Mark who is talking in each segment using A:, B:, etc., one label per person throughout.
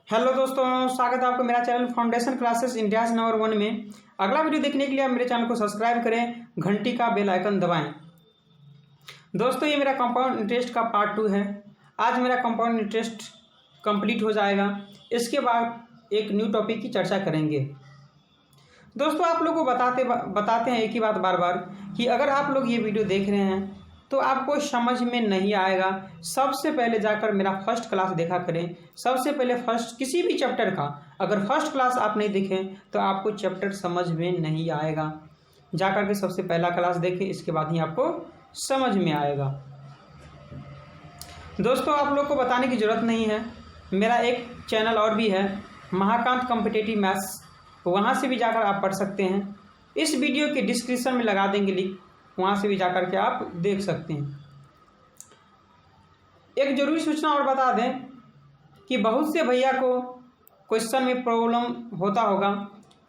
A: Hello दोस्तों, स्वागत है आपको मेरा channel foundation classes India number 1 में। अगला वीडियो देखने के लिए आप मेरे चैनल को सब्सक्राइब करें, घंटी का बेल आइकन दबाएं। दोस्तों, ये मेरा कंपाउंड इंटरेस्ट का पार्ट 2 है। आज मेरा कंपाउंड इंटरेस्ट कंप्लीट हो जाएगा। इसके बाद एक न्यू टॉपिक की चर्चा करेंगे। दोस्तों, आप लोगों को बताते हैं एक ही बात बार बार कि अगर आप लोग ये वीडियो देख रहे हैं तो आपको समझ में नहीं आएगा। सबसे पहले जाकर मेरा फर्स्ट क्लास देखा करें। सबसे पहले फर्स्ट किसी भी चैप्टर का अगर फर्स्ट क्लास आप नहीं देखें तो आपको चैप्टर समझ में नहीं आएगा। जाकर के सबसे पहला क्लास देखें, इसके बाद ही आपको समझ में आएगा। दोस्तों, आप लोग को बताने की ज़रूरत नहीं है, मेरा एक चैनल और भी है, महाकांत कॉम्पिटिटिव मैथ्स, वहाँ से भी जाकर आप पढ़ सकते हैं। इस वीडियो के डिस्क्रिप्शन में लगा देंगे लिंक, वहाँ से भी जाकर के आप देख सकते हैं। एक जरूरी सूचना और बता दें कि बहुत से भैया को क्वेश्चन में प्रॉब्लम होता होगा,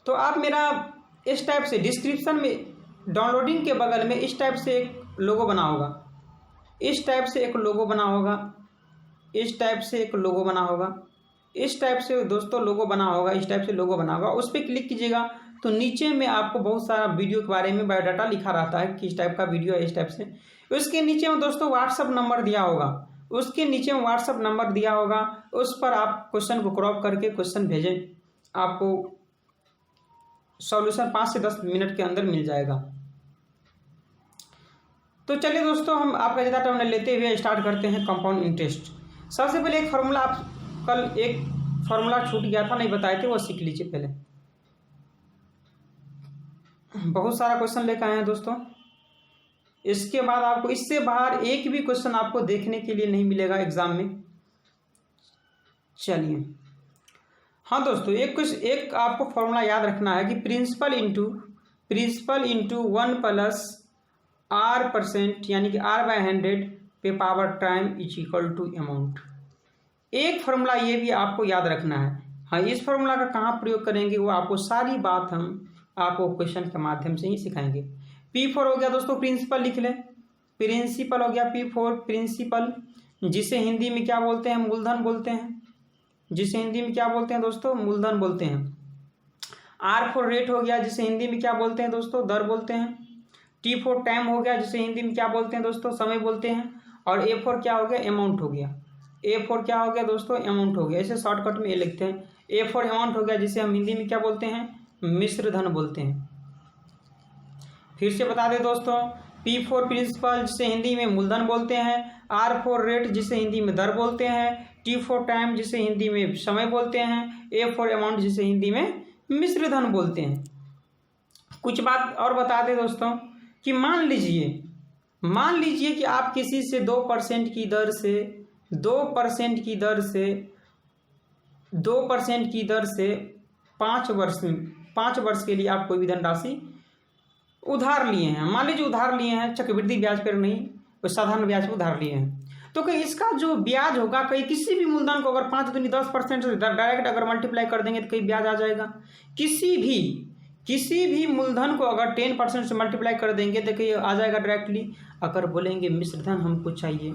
A: तो आप मेरा इस टाइप से डिस्क्रिप्शन में डाउनलोडिंग के बगल में इस टाइप से एक लोगो बना होगा, इस टाइप से एक लोगो बना होगा, इस टाइप से एक लोगो बना होगा, इस टाइप से दोस्तों लोगो बना होगा, इस टाइप से लोगो बना होगा। उस पर क्लिक कीजिएगा तो नीचे में आपको बहुत सारा वीडियो के बारे में बायोडाटा लिखा रहता है कि इस टाइप का वीडियो है, इस टाइप से। उसके नीचे में दोस्तों व्हाट्सअप नंबर दिया होगा, उसके नीचे में व्हाट्सअप नंबर दिया होगा, उस पर आप क्वेश्चन को क्रॉप करके क्वेश्चन भेजें, आपको सॉल्यूशन 5 से 10 मिनट के अंदर मिल जाएगा। तो चलिए दोस्तों, हम आपका ज़्यादा टाइम न लेते हुए स्टार्ट करते हैं कंपाउंड इंटरेस्ट। सबसे पहले एक फार्मूला, आप कल एक फार्मूला छूट गया था, नहीं बताए थे, वो सीख लीजिए पहले। बहुत सारा क्वेश्चन लेकर आए हैं दोस्तों। इसके बाद आपको इससे बाहर एक भी क्वेश्चन आपको देखने के लिए नहीं मिलेगा एग्जाम में। चलिए, हाँ दोस्तों, एक आपको फॉर्मूला याद रखना है कि प्रिंसिपल इंटू 1 प्लस R% यानी कि R/100 पे power time is equal to amount. एक फार्मूला ये भी आपको याद रखना है। हाँ, इस फार्मूला का कहाँ प्रयोग करेंगे वो आपको सारी बात हम आपको क्वेश्चन के माध्यम से ही सिखाएंगे। P4 हो गया दोस्तों, प्रिंसिपल लिख लें, प्रिंसिपल हो गया P4, प्रिंसिपल, जिसे हिंदी में क्या बोलते हैं, मूलधन बोलते हैं, जिसे हिंदी में क्या बोलते हैं दोस्तों, मूलधन बोलते हैं। R4 रेट हो गया, जिसे हिंदी में क्या बोलते हैं दोस्तों, दर बोलते हैं। T4 टाइम हो गया, जिसे हिंदी में क्या बोलते हैं दोस्तों, समय बोलते हैं। और A4 क्या हो गया, अमाउंट हो गया। A4 क्या हो गया दोस्तों, अमाउंट हो गया। इसे शॉर्टकट में ये लिखते हैं, A4 अमाउंट हो गया, जिसे हम हिंदी में क्या बोलते हैं, मिश्र धन बोलते हैं। फिर से बता दें दोस्तों, P4 प्रिंसिपल, जिसे हिंदी में मूलधन बोलते हैं। R4 रेट, जिसे हिंदी में दर बोलते हैं। T4 टाइम, जिसे हिंदी में समय बोलते हैं। A4 अमाउंट, जिसे हिंदी में मिश्र धन बोलते हैं। कुछ बात और बता दें दोस्तों कि मान लीजिए कि आप किसी से 2% की दर से 5 वर्ष के लिए आप कोई भी धनराशि उधार लिए हैं। मान लीजिए उधार लिए हैं, चक्रवृद्धि ब्याज पर नहीं, वो साधारण ब्याज पर उधार लिए हैं। तो कहीं इसका जो ब्याज होगा, कहीं किसी भी मूलधन को अगर 5 दूनी 10% से डायरेक्ट अगर मल्टीप्लाई कर देंगे तो कहीं ब्याज आ जाएगा। किसी भी मूलधन को अगर 10% से मल्टीप्लाई कर देंगे तो कहीं आ जाएगा डायरेक्टली। अगर बोलेंगे मिश्रधन हमको चाहिए,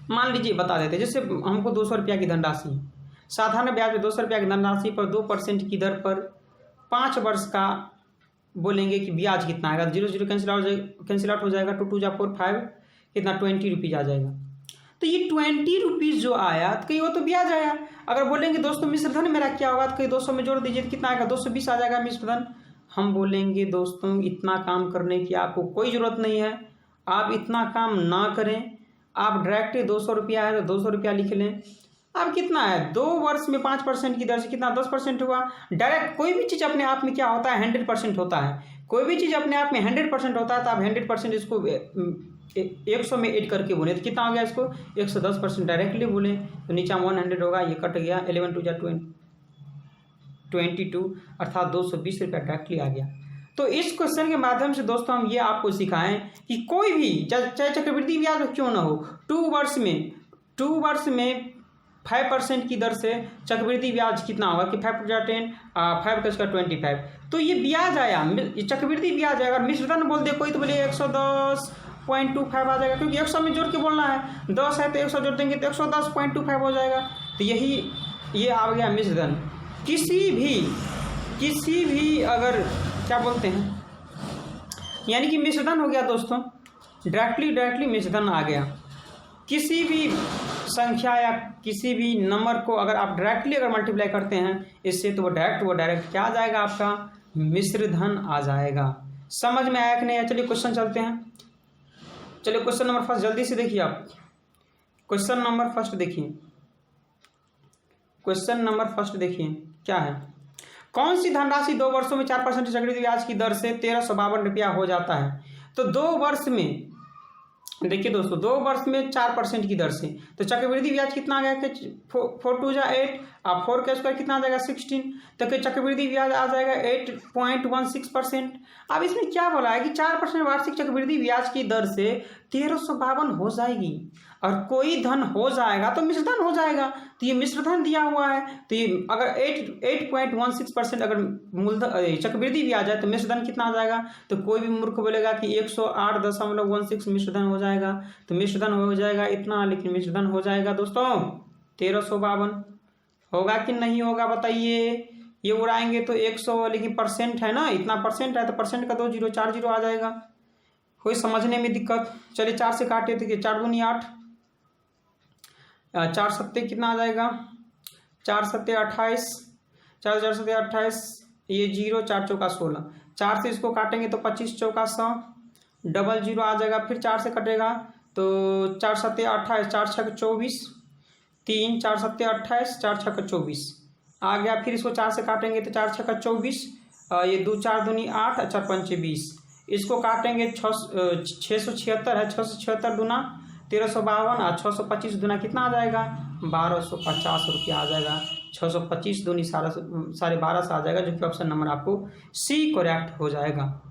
A: मान लीजिए बता देते, जैसे हमको 200 रुपया की धनराशि, साधारण ब्याज में 200 रुपया की धनराशि पर 2% की दर पर 5 वर्ष का बोलेंगे कि ब्याज कितना आएगा। 0 0 कैंसिल आउट हो जाएगा, 2 2 जा 4 5, कितना 20 रुपीज़ आ जाएगा। तो ये 20 रुपीज़ जो आया तो कहीं वो तो ब्याज आया। अगर बोलेंगे दोस्तों मिश्रधन मेरा क्या होगा, तो कहीं 200 में जोड़ दीजिए तो कितना आएगा, 220 आ जाएगा मिश्रधन। हम बोलेंगे दोस्तों इतना काम करने की आपको कोई ज़रूरत नहीं है, आप इतना काम ना करें, आप डायरेक्ट 200 रुपया है तो 200 रुपया लिख लें। अब कितना है, 2 वर्ष में 5% की दर से कितना 10% हुआ। डायरेक्ट कोई भी चीज़ अपने आप में क्या होता है, 100% होता है। कोई भी चीज़ अपने आप में 100% होता है तो आप 100% इसको 100 में ऐड करके बोले तो कितना हो गया, इसको 110% डायरेक्टली बोले तो नीचे 100 होगा, ये कट गया, 11 2 जा 22 अर्थात 220 रुपया डायरेक्टली आ गया। तो इस क्वेश्चन के माध्यम से दोस्तों हम ये आपको सिखाएं कि कोई भी चाहे चक्रवृद्धि ब्याज क्यों ना हो, 2 वर्ष में 5% की दर से चक्रवृद्धि ब्याज कितना होगा कि 5 × 10 5 का 25। तो ये ब्याज आया, ये चक्रवृद्धि ब्याज आएगा। मिश्रधन बोल दे कोई तो बोले 110.25 आ जाएगा, क्योंकि 100 में जोड़ के बोलना है, 10 है तो 100 जोड़ देंगे तो 110.25 हो जाएगा। तो यही ये आ गया मिश्र धन। किसी भी अगर क्या बोलते हैं, यानी कि मिश्र धन हो गया दोस्तों, डायरेक्टली मिश्र धन आ गया। किसी भी संख्या या किसी भी नंबर को अगर आप डायरेक्टली अगर मल्टीप्लाई करते हैं इससे, तो वो डायरेक्ट क्या आ जाएगा, आपका मिश्र धन आ जाएगा। समझ में आया कि नहीं? चलिए क्वेश्चन चलते हैं। चलिए क्वेश्चन नंबर फर्स्ट जल्दी से देखिए आप। क्वेश्चन नंबर फर्स्ट देखिए क्या है। कौन सी धनराशि 2 वर्षों में 4% चक्रवृद्धि ब्याज की दर से 1352 रुपया हो जाता है? तो 2 वर्ष में देखिए दोस्तों, 2 वर्ष में 4% की दर से, तो चक्रवृद्धि ब्याज कितना आ गया कि 4 2 जा 8, आप 4 का स्क्वायर कितना आ जाएगा 16, तो चक्रवृद्धि ब्याज आ जाएगा 8.16%। अब इसमें क्या बोला है कि 4% वार्षिक चक्रवृद्धि ब्याज की दर से 1352 हो जाएगी, और कोई धन हो जाएगा तो मिश्र धन हो जाएगा। तो ये मिश्र धन दिया हुआ है, तो ये अगर 8.16% अगर मूलधन चक्रवृद्धि ब्याज है तो मिश्र धन कितना आ जाएगा? तो कोई भी मूर्ख बोलेगा कि 108.16 मिश्र धन हो जाएगा, तो मिश्र धन हो जाएगा इतना, लेकिन मिश्र धन हो जाएगा दोस्तों 1352। होगा कि नहीं होगा बताइए? ये उड़ाएंगे तो 100, लेकिन परसेंट है ना, इतना परसेंट है तो परसेंट का 2 0 4 0 आ जाएगा। कोई समझने में दिक्कत? चलिए 4 से काटे तो 4 दूनी 8, 4 सत्ते कितना आ जाएगा? 4 सत्ते 28, 4 4 सत्ते 28, ये 0, 4 चौका 16, 4 से इसको काटेंगे तो 25 चौका 100, डबल 0 आ जाएगा। फिर 4 से कटेगा तो 4 सत्ते 28, 4 छक 24, 3 4 सत्ते 28, 4 छक 24 आ गया। फिर इसको 4 से काटेंगे तो 4 छक 24, ये 2 4 दूनी 8, 4 पंचे 20, इसको काटेंगे 676 है, 676 दूना 1352, और 625 दूना कितना आ जाएगा? 1250 रुपया आ जाएगा। 625 दूनी 12.5 से आ जाएगा, जो कि ऑप्शन नंबर आपको सी करेक्ट हो जाएगा।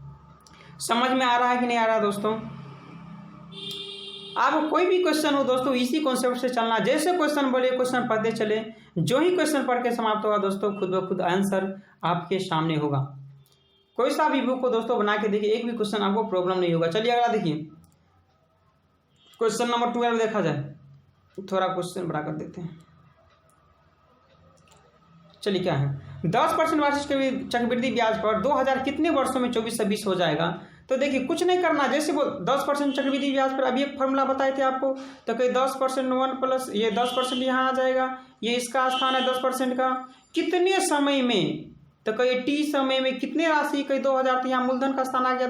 A: समझ में आ रहा है कि नहीं आ रहा दोस्तों? आपको कोई भी क्वेश्चन हो दोस्तों, इसी कॉन्सेप्ट से चलना, जैसे क्वेश्चन बोले क्वेश्चन पढ़ते चले, जो ही क्वेश्चन पढ़ के समाप्त होगा दोस्तों खुद ब खुद आंसर आपके सामने होगा। कोई सा भी बुक को दोस्तों बना के देखिए, एक भी क्वेश्चन आपको प्रॉब्लम नहीं होगा। चलिए अगला देखिए, क्वेश्चन नंबर 12 देखा जाए, थोड़ा क्वेश्चन बड़ा कर देते हैं। चलिए क्या है, 10% वार्षिक चक्रवृद्धि ब्याज पर 2000 कितने वर्षों में 24 से 20 हो जाएगा? तो देखिए कुछ नहीं करना, जैसे वो 10% चक्रवृद्धि ब्याज पर अभी एक फॉर्मूला बताए थे आपको, तो कहीं 10% 1 प्लस ये 10% यहाँ आ जाएगा, ये इसका स्थान है 10% का, कितने समय में, तो कहीं टी समय में कितने राशि, कहीं 2000, तो यहाँ मूलधन का स्थान आ गया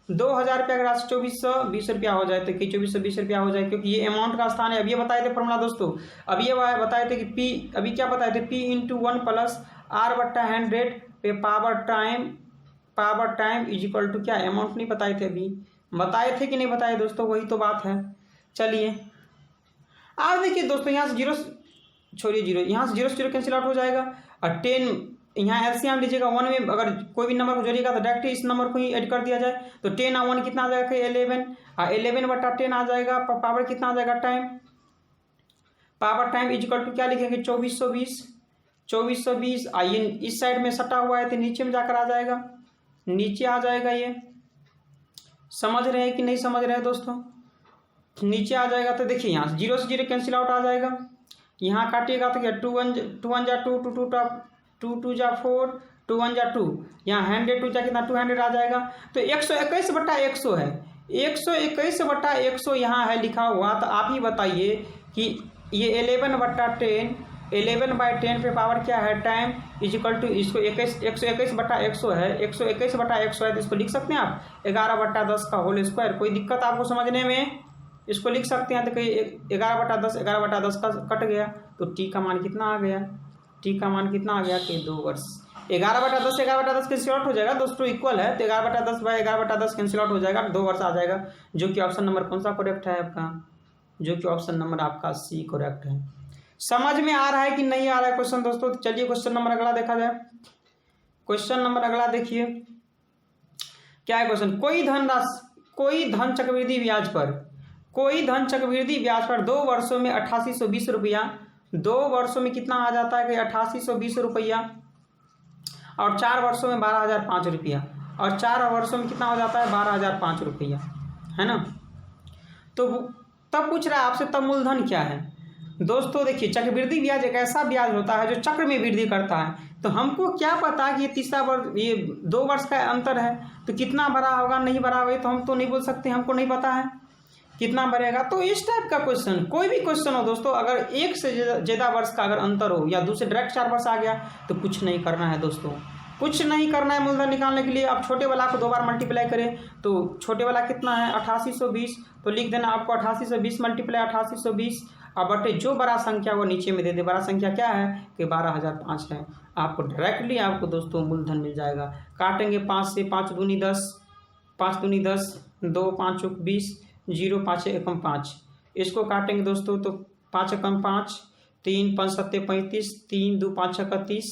A: 2000 रुपया का राशि 2420 रुपया हो जाए, तो कि 2420 रुपया हो जाए, क्योंकि ये अमाउंट का स्थान है। अब ये बताए थे फॉर्मूला दोस्तों, अब ये बताए थे कि पी, अभी क्या बताए थे, पी इंटू 1 प्लस R/100 पे power time is equal to क्या, अमाउंट नहीं बताए थे, अभी बताए थे कि नहीं बताए दोस्तों, वही तो बात है। चलिए आज देखिए दोस्तों, यहाँ से 0 छोड़िए 0, यहाँ से 0 से 0 कैंसिल आउट हो जाएगा, और 10 यहाँ एलसीएम लीजिएगा, 1 में अगर कोई भी नंबर को जोड़िएगा तो डायरेक्ट इस नंबर को ही ऐड कर दिया जाए, तो 10 और 1 कितना आ जाएगा, 11, 11/10 आ जाएगा, पावर कितना आ जाएगा, time, power time is equal to क्या लिखेंगे, 2420। आइए इस साइड में सटा हुआ है तो नीचे में जाकर आ जाएगा, नीचे आ जाएगा। ये समझ रहे हैं कि नहीं समझ रहे हैं दोस्तों? नीचे आ जाएगा, तो देखिए यहाँ 0 से 0 कैंसिल आउट आ जाएगा, यहाँ काटिएगा तो क्या 2 1 जा 2, 2 2 जा 4, 2 1 जा 2, यहाँ 100 2 जा कितना 200 आ जाएगा। तो 121/100 है, 121/100 यहाँ है लिखा हुआ, तो आप ही बताइए कि ये 11/10, 11/10 पे पावर क्या है, टाइम इज इक्वल टू, इसको 121/100 है, 121/100 है, तो इसको लिख सकते हैं आप 11/10 का होल स्क्वायर। कोई दिक्कत आपको समझने में? इसको लिख सकते हैं, तो कहीं 11/10 का कट गया, तो टी का मान कितना आ गया, टी का मान कितना आ गया कि 2 वर्ष। 11/10 कैंसिल आउट हो जाएगा दोस्तों, इक्वल है, तो 11/10 कैंसिल आउट हो जाएगा, 2 वर्ष आ जाएगा, जो कि ऑप्शन नंबर कौन सा करेक्ट है आपका, जो कि ऑप्शन नंबर आपका सी करेक्ट है। समझ में आ रहा है कि नहीं आ रहा है क्वेश्चन दोस्तों? चलिए क्वेश्चन नंबर अगला देखा जाए। क्वेश्चन नंबर अगला देखिए क्या है क्वेश्चन, कोई धन चक्रवृद्धि ब्याज पर 2 वर्षों में 8820 रुपया, 2 वर्षों में कितना आ जाता है कि 8820 रुपया, और 4 वर्षों में 12005 रुपया, और 4 वर्षों में कितना हो जाता है 12005 रुपया, है ना। तो तब पूछ रहा है आपसे, तब मूलधन क्या है? दोस्तों देखिए, चक्रवृद्धि ब्याज एक ऐसा ब्याज होता है जो चक्र में वृद्धि करता है। तो हमको क्या पता कि ये तीसरा वर्ष, ये 2 वर्ष का अंतर है, तो कितना भरा होगा नहीं भरा होगा तो हम तो नहीं बोल सकते, हमको नहीं पता है कितना भरेगा। तो इस टाइप का क्वेश्चन, कोई भी क्वेश्चन हो दोस्तों, अगर एक से ज़्यादा वर्ष का अगर अंतर हो या दूसरे डायरेक्ट 4 वर्ष आ गया तो कुछ नहीं करना है दोस्तों, कुछ नहीं करना है मूलधन निकालने के लिए। आप छोटे वाला को 2 बार मल्टीप्लाई करें तो छोटे वाला कितना है 8820, तो लिख देना आपको 8820 मल्टीप्लाई 8820 और बटे जो बड़ा संख्या वो नीचे में दे दे। बड़ा संख्या क्या है कि 12005 है। आपको डायरेक्टली आपको दोस्तों मूलधन मिल जाएगा। काटेंगे 5 से, 5 दूनी 10, 5 दूनी 10, 2 5 चौक 20, 0 5 एकम 5। इसको काटेंगे दोस्तों तो 5 एकम 5, 3 5 7 35, 3 2 5 31,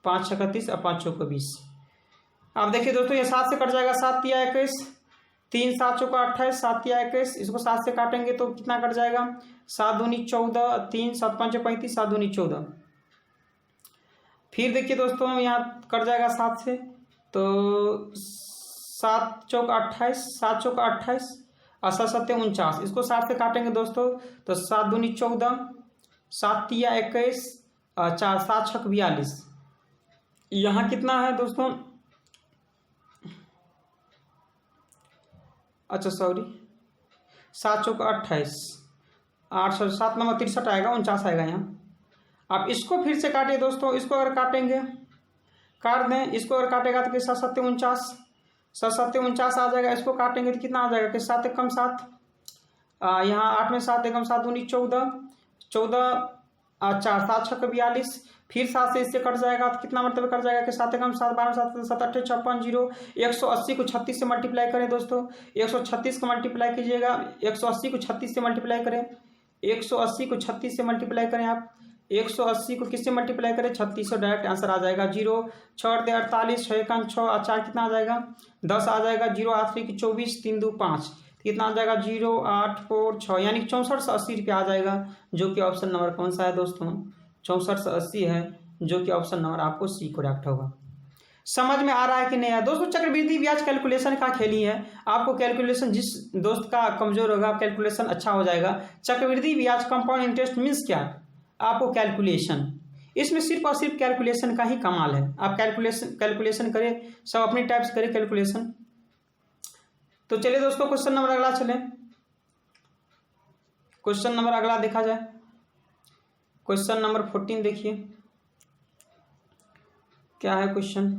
A: 5 31 और 5 चौक 20। अब देखिए दोस्तों, ये 7 से कट जाएगा, 7 या 21, 3 7 चौका 28, 7 या 21। इसको 7 से काटेंगे तो कितना कट जाएगा 7 दूनी 14, 3 7 5 35, 7 दूनी 14। फिर देखिए दोस्तों, यहाँ कट जाएगा 7 से, तो 7 चौक 28, 7 चौक 28 और 7 7 49। इसको 7 से काटेंगे दोस्तों तो 7 दूनी 14, 7 या 21 और 4 7 छक 42। यहाँ कितना है दोस्तों, अच्छा सॉरी, 7 चौक 28, 8 7 नंबर 63 आएगा, 49 आएगा यहाँ। आप इसको फिर से काटिए दोस्तों, इसको अगर काटेंगे, काट दें, इसको अगर काटेगा तो 7 7 49, 7 7 49 आ जाएगा। इसको काटेंगे तो कितना आ जाएगा कि 7 एकम 7, यहाँ 8 में 7 एकम 7 दूनी 14, 14 4 7 छक 42। फिर 7 से इससे कट जाएगा तो कितना मतलब कट जाएगा कि 7 एकम 7 12 7 7 8 56 0। 180 को 36 से मल्टीप्लाई करें दोस्तों, 136 को मल्टीप्लाई कीजिएगा, 180 को 36 से मल्टीप्लाई करें, 180 को 36 से मल्टीप्लाई करें आप, 180 को किससे मल्टीप्लाई करें 36 से, डायरेक्ट आंसर आ जाएगा 0। 6 48, 6 एकम 6 और 4 कितना आ जाएगा 10 आ जाएगा। 0 8 की 24, 3 2 5, कितना आ जाएगा 0 8 4 6, यानी 6480 रुपया आ जाएगा, जो कि ऑप्शन नंबर कौन सा है दोस्तों 6480 है, जो कि ऑप्शन नंबर आपको सी करेक्ट होगा। समझ में आ रहा है कि नहीं है दोस्तों? चक्रवृद्धि ब्याज कैलकुलेशन का खेल ही है। आपको कैलकुलेशन, जिस दोस्त का कमजोर होगा कैलकुलेशन अच्छा हो जाएगा। चक्रवृद्धि ब्याज कंपाउंड इंटरेस्ट मीन्स क्या, आपको कैलकुलेशन, इसमें सिर्फ और सिर्फ कैलकुलेशन का ही कमाल है। आप कैलकुलेशन करें, सब अपने टाइप से करें कैलकुलेशन। तो चलिए दोस्तों, क्वेश्चन नंबर अगला चले। क्वेश्चन नंबर अगला देखा जाए, क्वेश्चन नंबर 14 देखिए क्या है क्वेश्चन।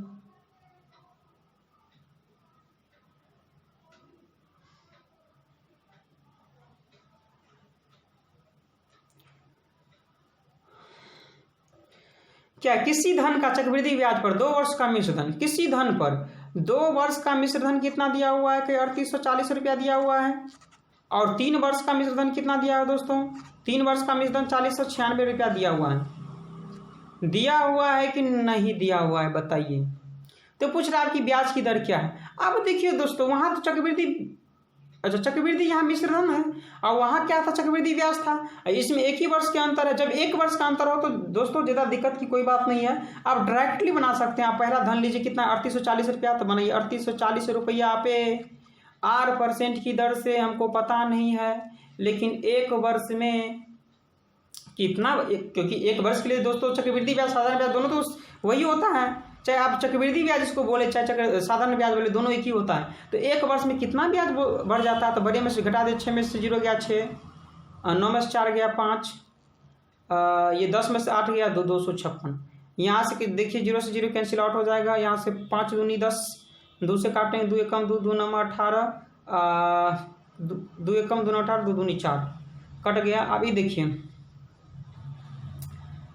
A: क्या किसी धन का चक्रवृद्धि ब्याज पर 2 वर्ष का मिश्र धन, किसी धन पर 2 वर्ष का मिश्र धन कितना दिया हुआ है कि 3840 रुपया दिया हुआ है, और 3 वर्ष का मिश्र धन कितना दिया है दोस्तों 3 वर्ष का मिश्र धन 4096 रुपया दिया हुआ है। दिया हुआ है कि नहीं दिया हुआ है बताइए। तो पूछ रहा है आपकी ब्याज की दर क्या है। अब देखिए दोस्तों, वहां तो चक्रवृद्धि, अच्छा चक्रवृद्धि यहाँ मिश्र धन है, और वहाँ क्या था चक्रवृद्धि ब्याज था। इसमें एक ही वर्ष के अंतर है। जब 1 वर्ष का अंतर हो तो दोस्तों ज़्यादा दिक्कत की कोई बात नहीं है, आप डायरेक्टली बना सकते हैं। आप पहला धन लीजिए, कितना 3840 रुपया, तो बनाइए 3840 रुपया पे 8% की दर से, हमको पता नहीं है, लेकिन 1 वर्ष में कितना, क्योंकि 1 वर्ष के लिए दोस्तों चक्रवृद्धि ब्याज साधारण ब्याज दोनों तो वही होता है, चाहे आप चक्रवृद्धि ब्याज इसको बोले चाहे साधारण ब्याज बोले, दोनों एक ही होता है। तो 1 वर्ष में कितना ब्याज बढ़ जाता है, तो बड़े में से घटा दे, 6 में से 0 गया 6, 9 में से 4 गया 5, ये 10 में से 8 गया 256। यहाँ से देखिए 0 से 0 कैंसिल आउट हो जाएगा। यहाँ से 5 दूनी 10, 2 से काटेंगे 2 एकम 2, 2 9 18, 2 एकम 2 9 18, 2 दूनी 4 कट गया। अभी देखिए,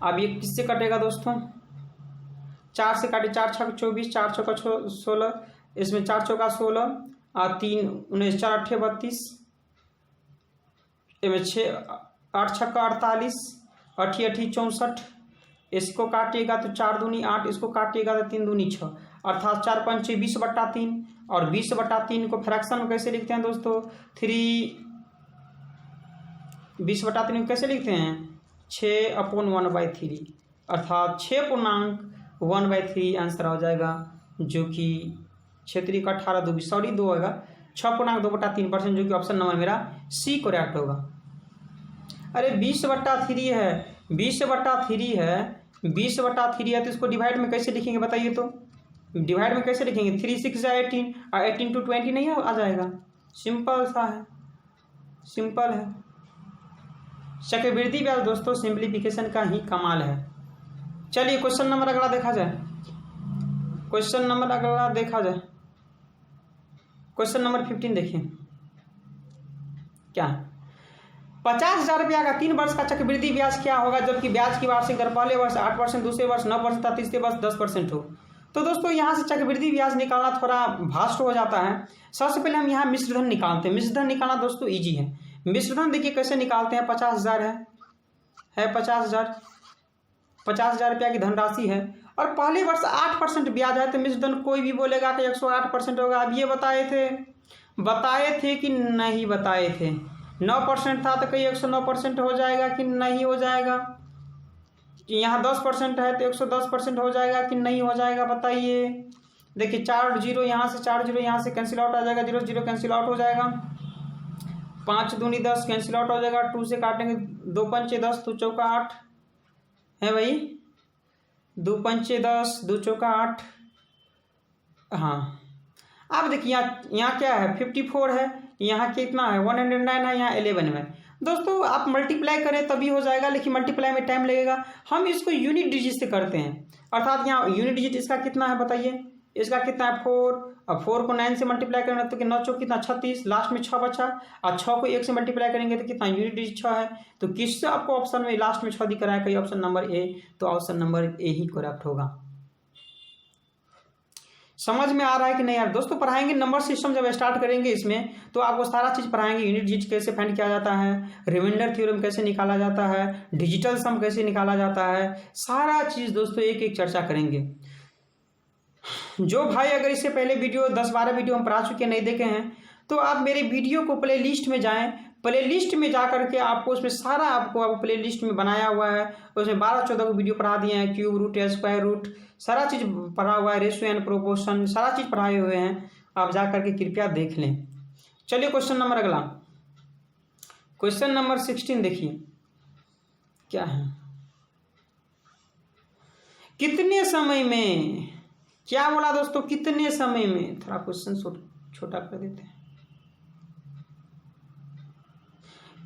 A: अब ये किससे कटेगा दोस्तों, 4 से काटे, 4 छक 24, 4 चौका 16, इसमें 4 चौका 16 और 3 19, 4 8 32, इसमें 6 8 छक्का 48, 8 8 64। इसको काटिएगा तो 4 दूनी 8, इसको काटिएगा तो 3 दूनी 6, अर्थात 4 5 20/3। और 20/3 को फ्रैक्शन में कैसे लिखते हैं दोस्तों 20/3 को कैसे लिखते हैं 6/1/3, अर्थात 6.1/3 आंसर हो जाएगा, जो कि 6 का 18 2 सॉरी 2 होगा, 6.2/3%, जो कि ऑप्शन नंबर मेरा सी करेक्ट होगा। अरे 20/3 है, 20/3 है, 20/3 है, तो इसको डिवाइड में कैसे लिखेंगे बताइए तो? डिवाइड में कैसे लिखेंगे? 3 6 18 और 18 to 20 नहीं आ जाएगा? सिंपल सा है, सिंपल है। चक्रवृद्धि ब्याज दोस्तों सिंप्लीफिकेशन का ही कमाल है। चलिए क्वेश्चन नंबर अगला देखा जाए। क्वेश्चन नंबर अगला देखा जाए, क्वेश्चन नंबर 15 देखिए क्या। 50,000 रुपया का 3 वर्ष का चक्रवृद्धि ब्याज क्या होगा जबकि ब्याज की वार्षिक दर पहले वर्ष 8%, दूसरे वर्ष 9% तथा तीसरे वर्ष 10% हो। तो दोस्तों यहाँ से चक्रवृद्धि ब्याज निकालना थोड़ा भास्ट हो जाता है। सबसे पहले हम यहाँ मिश्रधन निकालते हैं। मिश्रधन निकालना दोस्तों ईजी है। मिश्रधन देखिए कैसे निकालते हैं। 50,000 है 50,000 रुपया की धनराशि है और पहले वर्ष 8% ब्याज है, तो मिश्रधन कोई भी बोलेगा कि 108% होगा। अब ये बताए थे कि नहीं बताए थे? 9% था तो कहीं 109% हो जाएगा कि नहीं हो जाएगा? यहाँ 10% है तो 110% हो जाएगा कि नहीं हो जाएगा बताइए? देखिए 4 0 यहाँ से, 4 0 यहाँ से कैंसिल आउट आ जाएगा, 0 0 कैंसिल आउट हो जाएगा, 5 दूनी 10 कैंसिल आउट हो जाएगा, 2 से काटेंगे 2 पंचे 10, 2 चौका 8 है भाई, 2 पंचे 10, 2 चौका 8। हाँ अब देखिए यहाँ क्या है 54 है, यहाँ कितना है 109 है, यहाँ 11 है। दोस्तों आप मल्टीप्लाई करें तभी हो जाएगा, लेकिन मल्टीप्लाई में टाइम लगेगा। हम इसको यूनिट डिजिट से करते हैं, अर्थात यहाँ यूनिट डिजिट इसका कितना है बताइए? इसका कितना है 4। अब 4 को 9 से मल्टीप्लाई करेंगे तो कि 9 चौक कितना 36, लास्ट में 6 बचा, और 6 को 1 से मल्टीप्लाई करेंगे तो कितना यूनिट डिजिट 6 है। तो किससे आपको ऑप्शन में लास्ट में 6 दिख रहा है? कहीं ऑप्शन नंबर ए, तो option number A he correct होगा। समझ में आ रहा है कि नहीं यार? दोस्तों पढ़ाएंगे नंबर सिस्टम जब स्टार्ट करेंगे इसमें तो आपको सारा चीज़ पढ़ाएंगे। यूनिट डिजिट कैसे फाइंड किया जाता है, रिमाइंडर थ्योरम कैसे निकाला जाता है, डिजिटल सम कैसे निकाला जाता है, सारा चीज़ दोस्तों एक एक चर्चा करेंगे। जो भाई अगर इससे पहले वीडियो 10-12 वीडियो हम पढ़ा चुके नहीं देखे हैं तो आप मेरे वीडियो को प्ले लिस्ट में जाएँ, प्ले लिस्ट में जा करके आपको उसमें सारा आपको प्ले लिस्ट में बनाया हुआ है, उसमें 12-14 बीडियो पढ़ा दिए हैं। क्यूब रूट, स्क्वायर रूट, सारा चीज़ पढ़ा हुआ है, रेशियो एंड प्रोपोर्शन, सारा चीज़ पढ़ाए हुए हैं। आप जा करके कृपया देख लें। चलिए क्वेश्चन नंबर अगला, क्वेश्चन नंबर 16 देखिए क्या है। कितने समय में, क्या बोला दोस्तों? कितने समय में, थोड़ा क्वेश्चन छोटा कर देते हैं।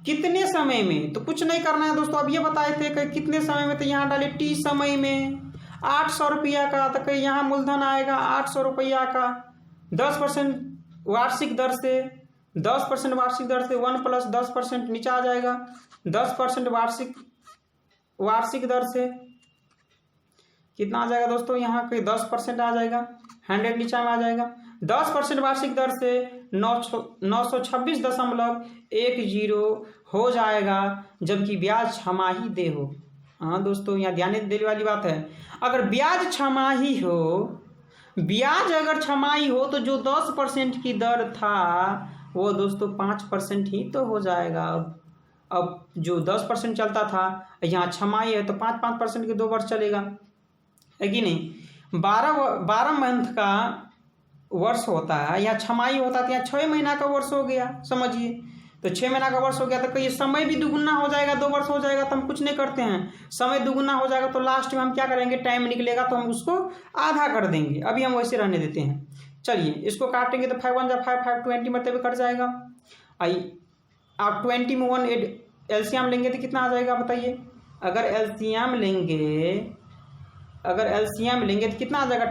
A: कितने समय में, तो कुछ नहीं करना है दोस्तों। अब ये बताए थे कि कितने समय में, तो यहाँ डाले टी समय में 800 रुपया का, तो कहीं यहाँ मूलधन आएगा 800 रुपया का, 10% वार्षिक दर से, 10% वार्षिक दर से 1 + 10% नीचे आ जाएगा, 10% वार्षिक दर से कितना आ जाएगा दोस्तों? यहाँ कहीं 10% आ जाएगा, 100 नीचे में आ जाएगा। 10% वार्षिक दर से 926.10 हो जाएगा जबकि ब्याज छमाही दे हो। हाँ दोस्तों यहाँ ध्यान देने वाली बात है। अगर ब्याज छमाही हो, ब्याज अगर छमाही हो तो जो 10% की दर था वो दोस्तों 5% ही तो हो जाएगा। अब जो 10% चलता था यहाँ छमाही है तो 5% के 2 वर्ष चलेगा, है कि नहीं? 12 मंथ का वर्ष होता है, या छमाही होता है तो यहाँ 6 महीना का वर्ष हो गया, समझिए। तो 6 महीना का वर्ष हो गया तो कहीं समय भी दुगुना हो जाएगा, 2 वर्ष हो जाएगा तो हम कुछ नहीं करते हैं। समय दुगुना हो जाएगा तो लास्ट में हम क्या करेंगे, टाइम निकलेगा तो हम उसको आधा कर देंगे। अभी हम वैसे रहने देते हैं। चलिए इसको काटेंगे तो 5 × 1 = 5, 5 20 मतलब कट जाएगा। आप 20 में 1 एलसीएम लेंगे तो कितना आ जाएगा बताइए? अगर एलसीएम लेंगे तो कितना आ जाएगा?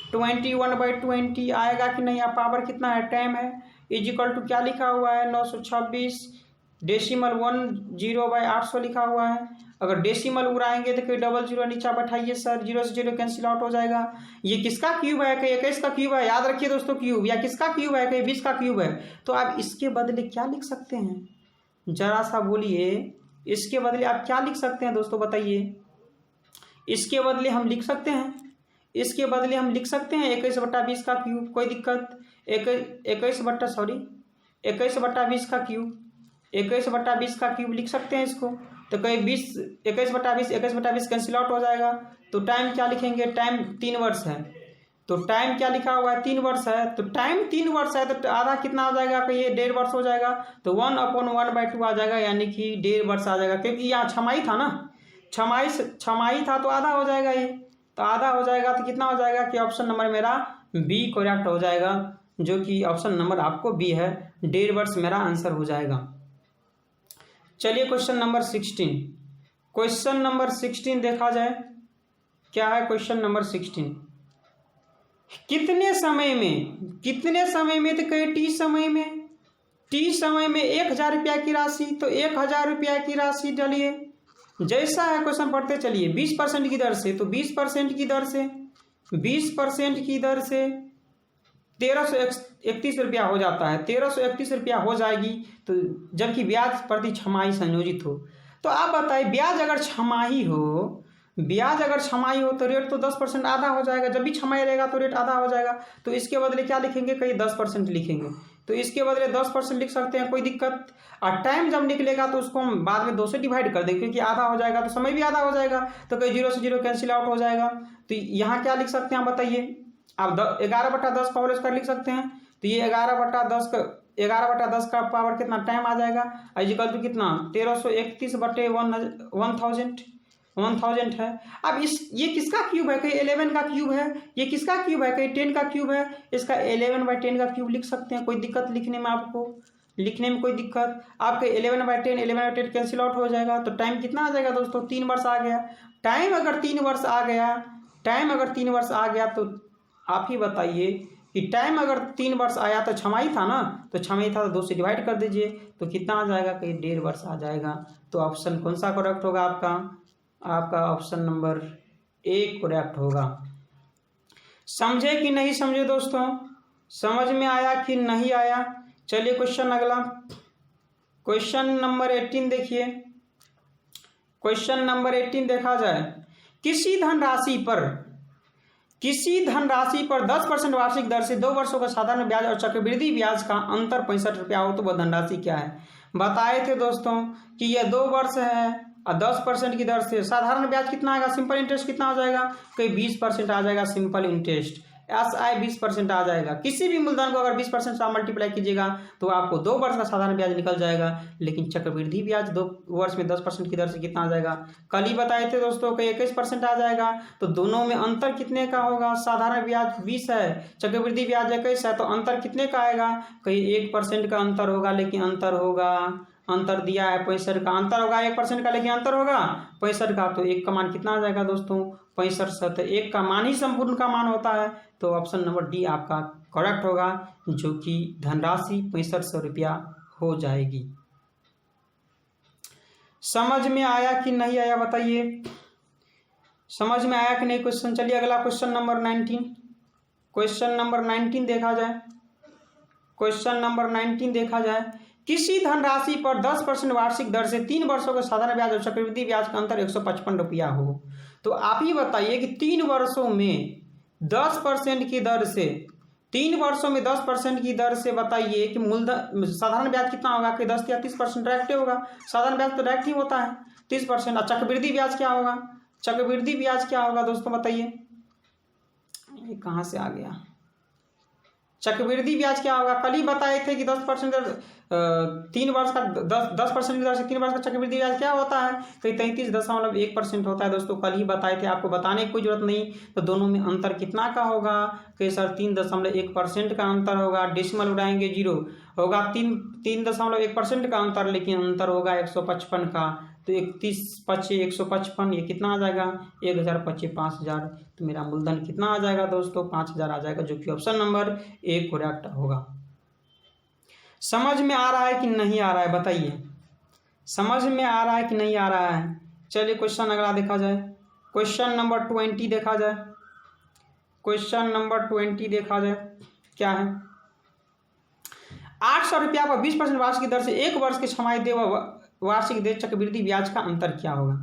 A: 21/20 आएगा कि नहीं? पावर कितना है, टाइम है, इजिकल टू क्या लिखा हुआ है 926 डेसिमल 10/800 लिखा हुआ है। अगर डेसिमल उड़ाएंगे तो कोई 00 नीचा बैठाइए सर, 0 से 0 कैंसिल आउट हो जाएगा। ये किसका क्यूब है? कहीं 21 का क्यूब है, याद रखिए दोस्तों क्यूब, या किसका क्यूब है? कहीं 20 का क्यूब है। तो आप इसके बदले क्या लिख सकते हैं, जरा सा बोलिए। इसके बदले आप क्या लिख सकते हैं दोस्तों बताइए? इसके बदले हम लिख सकते हैं 21/20 का क्यूब, कोई दिक्कत? 21/20 का क्यूब, 21/20 का क्यूब लिख सकते हैं इसको। तो कहीं 21/20 कैंसिल आउट हो जाएगा। तो टाइम क्या लिखेंगे? टाइम 3 वर्ष है, तो टाइम क्या लिखा हुआ है, 3 वर्ष है, तो टाइम 3 वर्ष है तो आधा कितना आ जाएगा कि ये 1.5 वर्ष हो जाएगा, तो 1/1/2 आ जाएगा, यानी कि 1.5 वर्ष आ जाएगा, क्योंकि यहाँ छमाही था ना, छमाही था तो आधा हो जाएगा ये, तो आधा हो जाएगा तो कितना हो जाएगा कि ऑप्शन नंबर मेरा बी करेक्ट हो जाएगा, जो कि ऑप्शन नंबर आपको बी है, 1.5 वर्ष मेरा आंसर हो जाएगा। चलिए क्वेश्चन नंबर 16, क्वेश्चन नंबर 16 देखा जाए क्या है। क्वेश्चन नंबर 16, कितने समय में, तो कहे टी समय में 1,000 रुपया की राशि, तो 1,000 रुपया की राशि डालिए, जैसा है क्वेश्चन पढ़ते चलिए। 20% की दर से, तो 20% की दर से 1331 रुपया हो जाता है, 1331 रुपया हो जाएगी, तो जबकि ब्याज प्रति छमाही संयोजित हो। तो आप बताइए, ब्याज अगर छमाही हो तो रेट तो 10% आधा हो जाएगा, जब भी छमाही रहेगा तो रेट आधा हो जाएगा, तो इसके बदले क्या लिखेंगे, कहीं 10% लिखेंगे, तो इसके बदले 10% लिख सकते हैं, कोई दिक्कत। और टाइम जब निकलेगा तो उसको हम बाद में 2 से डिवाइड कर देंगे, क्योंकि आधा हो जाएगा तो समय भी आधा हो जाएगा, तो कहीं 0 से 0 कैंसिल आउट हो जाएगा। तो यहाँ क्या लिख सकते हैं आप बताइए, आप 11/10 का होल स्क्वायर लिख सकते हैं, तो ये 11/10 का पावर कितना टाइम आ जाएगा, इक्वल टू कितना 1331/1000 है। अब ये किसका क्यूब है, कहीं 11 का क्यूब है, ये किसका क्यूब है, कहीं 10 का क्यूब है, इसका 11/10 का क्यूब लिख सकते हैं, कोई दिक्कत लिखने में, आपको लिखने में कोई दिक्कत, आपके 11/10 कैंसिल आउट हो जाएगा, तो टाइम कितना आ जाएगा दोस्तों, 3 वर्ष आ गया। टाइम अगर 3 वर्ष आ गया तो आप ही बताइए कि टाइम अगर 3 वर्ष आया तो छमाही था ना, तो छमाही था तो 2 से डिवाइड कर दीजिए, तो कितना आ जाएगा, कहीं 1.5 वर्ष आ जाएगा। तो ऑप्शन कौन सा करेक्ट होगा आपका ऑप्शन नंबर ए करेक्ट होगा। समझे कि नहीं समझे दोस्तों, समझ में आया कि नहीं आया। चलिए क्वेश्चन अगला, क्वेश्चन नंबर 18 देखिए। क्वेश्चन नंबर 18 देखा जाए, किसी धनराशि पर 10% वार्षिक दर से 2 वर्षों का साधारण ब्याज और चक्रवृद्धि ब्याज का अंतर 65 रुपया हो, तो वह धनराशि क्या है। बताए थे दोस्तों कि यह 2 वर्ष है और 10% की दर से साधारण ब्याज कितना आएगा, सिंपल इंटरेस्ट कितना आ जाएगा, कहीं 20% आ जाएगा, सिंपल इंटरेस्ट SI 20% आ जाएगा। किसी भी मूलधन को अगर 20% से मल्टीप्लाई कीजिएगा तो आपको 2 वर्ष का साधारण ब्याज निकल जाएगा, लेकिन चक्रवृद्धि ब्याज 2 वर्ष में 10% की दर से कितना आ जाएगा, कल ही बताए थे दोस्तों कि 21% आ जाएगा। तो दोनों में अंतर कितने का होगा, साधारण ब्याज 20 है, चक्रवृद्धि ब्याज 21 है, तो अंतर कितने का आएगा, कहीं 1% का अंतर होगा, लेकिन अंतर दिया है 65 का, अंतर होगा 1% का, लेकिन अंतर होगा 65 का, तो 1 का मान कितना आ जाएगा दोस्तों, 65। 1 का मान ही संपूर्ण का मान होता है, तो ऑप्शन नंबर डी आपका करेक्ट होगा, जो कि धनराशि 6500 रुपया हो जाएगी। समझ में आया कि नहीं आया बताइए, समझ में आया कि नहीं क्वेश्चन। चलिए अगला क्वेश्चन नंबर 19, क्वेश्चन नंबर 19 देखा जाए। क्वेश्चन नंबर 19 देखा जाए, किसी धनराशि पर 10% वार्षिक दर से 3 वर्षों का साधारण ब्याज और चक्रवृद्धि ब्याज का अंतर 155 रुपया हो, तो आप ही बताइए कि 3 वर्षों में 10% की दर से 3 वर्षों में 10% की दर से बताइए कि मूलधन साधारण ब्याज कितना होगा, कि 10 या 30% डायरेक्ट होगा, साधारण ब्याज तो डायरेक्ट ही होता है 30%। और चक्रवृद्धि ब्याज क्या होगा, चक्रवृद्धि ब्याज क्या होगा दोस्तों बताइए, ये कहाँ से आ गया, चक्रवृद्धि ब्याज क्या होगा, कल ही बताए थे कि 10% 3 वर्ष का 10% की दर से 3 वर्ष का चक्रवृद्धि ब्याज क्या होता है, कहीं 33.1% होता है दोस्तों, कल ही बताए थे, आपको बताने की कोई जरूरत नहीं। तो दोनों में अंतर कितना का होगा, कहीं सर 3.1% का अंतर होगा, डेसिमल उड़ाएंगे 0 होगा, 3.1% का अंतर, लेकिन अंतर होगा 155 का, तो 31 25 155, ये कितना आ जाएगा 1000 25 5000, तो मेरा मूलधन कितना आ जाएगा दोस्तों 5000 आ जाएगा, जो कि ऑप्शन नंबर ए करेक्ट होगा। समझ में आ रहा है कि नहीं आ रहा है बताइए, समझ में आ रहा है कि नहीं आ रहा है। चलिए क्वेश्चन अगला देखा जाए, क्वेश्चन नंबर 20 देखा जाए। क्वेश्चन नंबर 20 देखा जाए क्या है, 800 रुपया पर 20% वार्षिक की दर से 1 वर्ष की छमाही दे वार्षिक दे चक्रवृद्धि ब्याज का अंतर क्या होगा।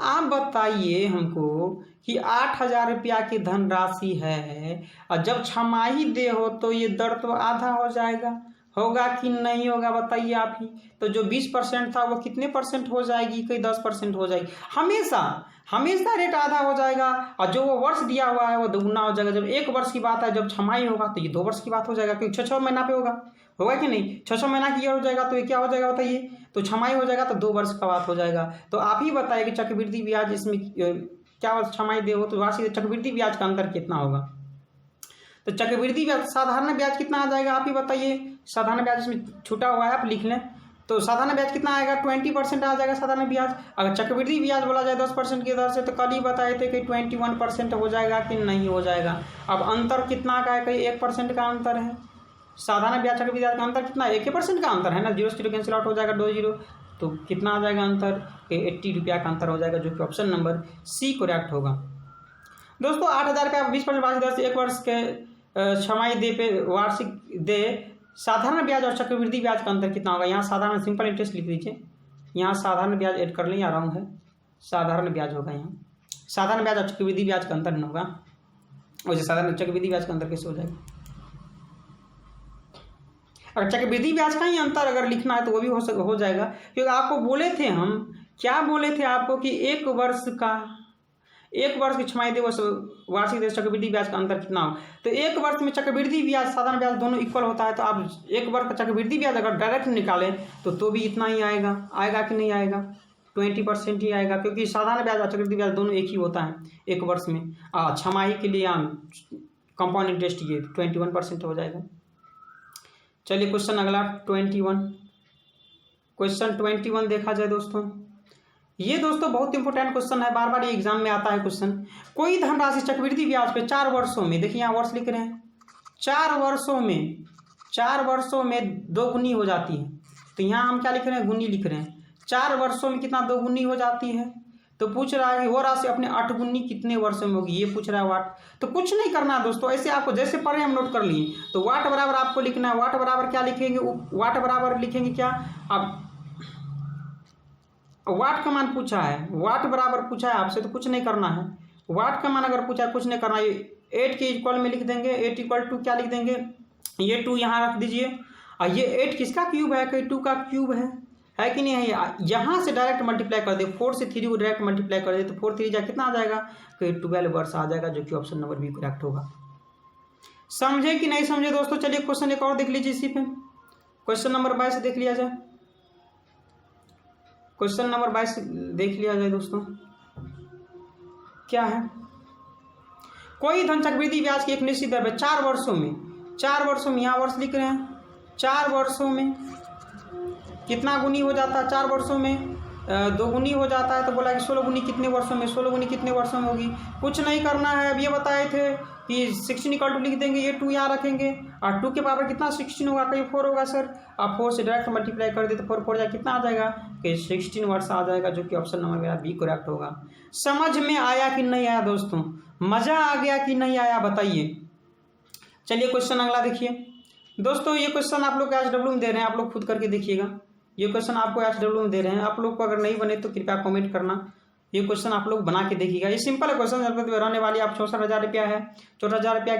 A: आप बताइए हमको कि 8000 रुपया की धनराशि है और जब छमाही दे हो तो ये दर तो आधा हो जाएगा, होगा कि नहीं होगा बताइए आप ही। तो जो 20% था वो कितने परसेंट हो जाएगी, कहीं 10% हो जाएगी। हमेशा हमेशा रेट आधा हो जाएगा, और जो वो वर्ष दिया हुआ है वो दुगुना हो जाएगा। जब 1 वर्ष की बात है, जब छमाही होगा तो ये 2 वर्ष की बात हो जाएगा, क्योंकि 6 महीना पे होगा कि नहीं। 6 महीना की ईयर हो जाएगा तो ये क्या हो जाएगा बताइए, तो छमाही हो जाएगा तो 2 वर्ष का बात हो जाएगा। तो आप ही बताइए कि चक्रवृद्धि ब्याज इसमें क्या छमाही दे हो तो वार्षिक चक्रवृद्धि ब्याज का अंतर कितना होगा। तो चक्रवृद्धि ब्याज साधारण ब्याज कितना आ जाएगा आप ही बताइए। साधारण ब्याज इसमें छूटा हुआ है, आप लिख लें। तो साधारण ब्याज कितना आएगा, 20% आ जाएगा साधारण ब्याज। अगर चक्रवृद्धि ब्याज बोला जाए 10% की दर से, तो कल ही बताए थे कि 21% हो जाएगा कि नहीं हो जाएगा। अब अंतर कितना का है, कहीं 1% का अंतर है। साधारण ब्याज चक्रवृद्धि ब्याज का अंतर कितना, 1% का अंतर है ना, 0 से 0 कैंसिल आउट हो जाएगा, 2 0। तो कितना आ जाएगा अंतर, 80 रुपया का अंतर हो जाएगा, जो कि ऑप्शन नंबर सी करेक्ट होगा। दोस्तों 8,000 रुपया 20% वार्षिक दर से 1 वर्ष के छमाही दे पे वार्षिक दे साधारण ब्याज और चक्रवृद्धि ब्याज का अंतर कितना होगा। यहाँ साधारण सिंपल इंटरेस्ट लिख लीजिए, यहाँ साधारण ब्याज ऐड कर लें, या रॉन्ग है, साधारण ब्याज होगा। यहाँ साधारण ब्याज और चक्रवृद्धि ब्याज का अंतर नहीं होगा। वैसे साधारण चक्रवृद्धि ब्याज का अंतर कैसे हो जाएगा। अगर चक्रवृद्धि ब्याज का ही अंतर अगर लिखना है तो वो भी हो जाएगा, क्योंकि आपको बोले थे हम, क्या बोले थे आपको कि 1 वर्ष की छमाही दे वार्षिक दर चक्रवृद्धि ब्याज का अंतर कितना हो। तो 1 वर्ष में चक्रवृद्धि ब्याज साधारण ब्याज दोनों इक्वल होता है। तो आप 1 वर्ष का चक्रवृद्धि ब्याज अगर डायरेक्ट निकालें तो भी इतना ही आएगा कि नहीं आएगा, 20% ही आएगा, क्योंकि साधारण ब्याज और चक्रवृद्धि ब्याज दोनों एक ही होता है 1 वर्ष में। छमाही के लिए कंपाउंड इंटरेस्ट ये 21% हो जाएगा। चलिए क्वेश्चन अगला 21। क्वेश्चन 21 देखा जाए दोस्तों, ये दोस्तों बहुत इंपॉर्टेंट क्वेश्चन है, बार बार ये एग्जाम में आता है क्वेश्चन। कोई धनराशि चक्रवृद्धि ब्याज पे 4 वर्षों में, देखिए यहाँ वर्ष लिख रहे हैं, 4 वर्षों में 2 गुनी हो जाती है। तो यहाँ हम क्या लिख रहे हैं, गुनी लिख रहे हैं। 4 वर्षों में कितना 2 गुनी हो जाती है। तो पूछ रहा है कि वो राशि अपने 8 गुनी कितने वर्षों में होगी, ये पूछ रहा है वाट। तो कुछ नहीं करना दोस्तों, ऐसे आपको जैसे पढ़े हम नोट कर लिए। तो वाट बराबर आपको लिखना है, वाट बराबर क्या लिखेंगे, वाट बराबर लिखेंगे क्या, अब वाट का मान पूछा है, वाट बराबर पूछा है आपसे, तो कुछ नहीं करना है। वाट का मान अगर पूछा है कुछ नहीं करना है, 8 के इक्वल में लिख देंगे, 8 इक्वल टू क्या लिख देंगे, ये 2 यहाँ रख दीजिए। और ये 8 किसका क्यूब है, कहीं 2 का क्यूब है कि नहीं है। यहाँ से डायरेक्ट मल्टीप्लाई कर दे, 4 से 3 को डायरेक्ट मल्टीप्लाई कर दे, तो 4 3 जा कितना आ जाएगा, कहीं 12 वर्ष आ जाएगा, जो कि ऑप्शन नंबर बी करेक्ट होगा। समझे कि नहीं समझे दोस्तों। चलिए क्वेश्चन एक और देख लीजिए इसी पे, क्वेश्चन नंबर 22 देख लिया जाए। क्वेश्चन नंबर 22 देख लिया जाए दोस्तों, क्या है। कोई धन चक्रवृद्धि ब्याज की एक निश्चित दर पर 4 वर्षों में, यहाँ वर्ष लिख रहे हैं, 4 वर्षों में कितना गुनी हो जाता है, 4 वर्षों में 2 गुनी हो जाता है। तो बोला कि 16 गुनी कितने वर्षों में, 16 गुनी कितने वर्षों में होगी, कुछ नहीं करना है। अब ये बताए थे कि 16 इक्वल टू लिख देंगे, ये 2 यहाँ रखेंगे, और 2 के पावर कितना 16 होगा, कहीं 4 होगा सर। आप 4 से डायरेक्ट मल्टीप्लाई कर दे तो 4 जाए कितना आ जाएगा, कि 16 वर्ष आ जाएगा, जो कि ऑप्शन नंबर मेरा बी करेक्ट होगा। समझ में आया कि नहीं आया दोस्तों, मज़ा आ गया कि नहीं आया बताइए। चलिए क्वेश्चन अगला देखिए दोस्तों। ये क्वेश्चन आप लोग HW में दे रहे हैं, आप लोग खुद करके देखिएगा। ये क्वेश्चन आपको HW में दे रहे हैं, आप लोग को अगर नहीं बने तो कृपया कमेंट करना। ये क्वेश्चन आप लोग बना के देखिएगा, ये सिंपल है क्वेश्चन। रहने वाली आप 64,000 रुपया है, 64,000 रुपया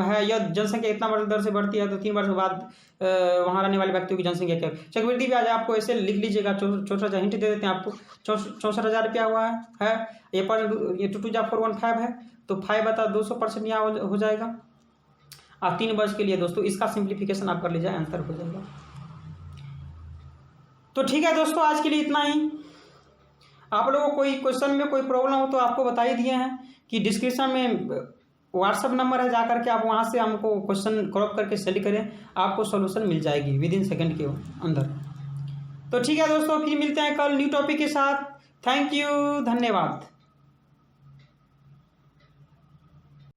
A: है। यह जनसंख्या इतना वर्ष दर से बढ़ती है तो 3 वर्ष बाद वहाँ रहने वाले व्यक्तियों की जनसंख्या क्या है। चक्रवृद्धि ब्याज आपको ऐसे लिख लीजिएगा, 64,000 हिंट दे देते हैं आपको, 64,000 रुपया हुआ है। ये 2 2 415 है, तो 5 बता 200% यहाँ हो जाएगा। और 3 वर्ष के लिए दोस्तों इसका सिंप्लीफिकेशन आप कर लीजिए, आंसर हो जाएगा। तो ठीक है दोस्तों, आज के लिए इतना ही। आप लोगों को कोई क्वेश्चन में कोई प्रॉब्लम हो तो आपको बता ही दिए हैं कि डिस्क्रिप्शन में व्हाट्सअप नंबर है, जा करके आप वहाँ से हमको क्वेश्चन क्रॉप करके सेंड करें, आपको सॉल्यूशन मिल जाएगी विदिन सेकंड के अंदर। तो ठीक है दोस्तों, फिर मिलते हैं कल न्यू टॉपिक के साथ। थैंक यू, धन्यवाद।